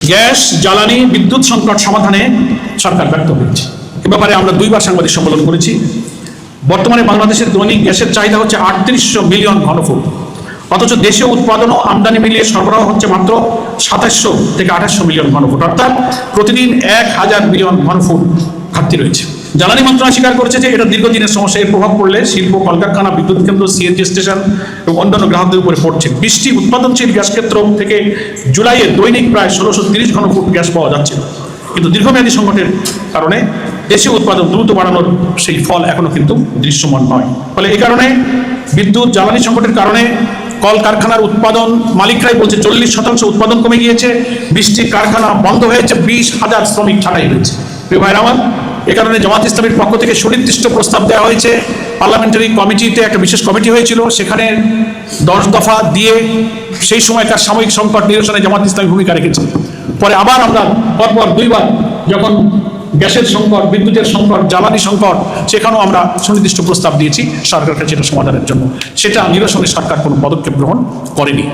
Gas, জ্বালানি, বিদ্যুৎ সংকট সমাধানে সরকার ব্যর্থ হয়েছে। এ ব্যাপারে আমরা দুইবার সাংবাদিক সম্মেলন করেছি। বর্তমানে বাংলাদেশের দৈনিক গ্যাসের চাহিদা হচ্ছে ৩৮০০ মিলিয়ন ঘনফুট, অথচ দেশীয় উৎপাদন ও আমদানি মিলিয়ে সরবরাহ হচ্ছে মাত্র ২৭০০ থেকে ২৮০০ মিলিয়ন ঘনফুট, অর্থাৎ প্রতিদিন ১,০০০ মিলিয়ন ঘনফুট ঘাটতি রয়েছে। জ্বালানি মন্ত্রণালয় স্বীকার করেছে যে এটা দীর্ঘদিনের সমস্যা, এর প্রভাব পড়লে শিল্প, কলকারখানা, বিদ্যুৎ কেন্দ্র, সিএনজি স্টেশন এবং অন্যান্য গ্রাহকদের উপরে পড়ছে। ২০টি উৎপাদনশীল গ্যাস ক্ষেত্র থেকে জুলাইয়ে দৈনিক প্রায় ১৬৩০ ঘনফুট গ্যাস পাওয়া যাচ্ছে, কিন্তু দীর্ঘমেয়াদী সংকটের কারণে দেশীয় উৎপাদন দ্রুত বাড়ানোর সেই ফল এখনো কিন্তু দৃশ্যমান নয়। ফলে এই কারণে বিদ্যুৎ জ্বালানি সংকটের কারণে কলকারখানার উৎপাদন মালিকরাই বলছে ৪০% উৎপাদন কমে গিয়েছে, ২০টি কারখানা বন্ধ হয়েছে, ২০,০০০ শ্রমিক ছাঁটাই হয়েছে। প্রিয় ভাইরা আমার, এ কারণে জামাত ইসলামীর পক্ষ থেকে সুনির্দিষ্ট প্রস্তাব দেওয়া হয়েছে। পার্লামেন্টারি কমিটিতে একটা বিশেষ কমিটি হয়েছিল, সেখানে ১০ দফা দিয়ে সেই সময়কার সাময়িক সংকট নিরসনে জামাত ইসলামী ভূমিকা রেখেছে। পরে আবার আমরা পরপর দুইবার যখন গ্যাসের সংকট, বিদ্যুতের সংকট, জ্বালানি সংকট, সেখানেও আমরা সুনির্দিষ্ট প্রস্তাব দিয়েছি সরকারকে সেটা সমাধানের জন্য। সেটা নিরসনে সরকার কোনো পদক্ষেপ গ্রহণ করেনি।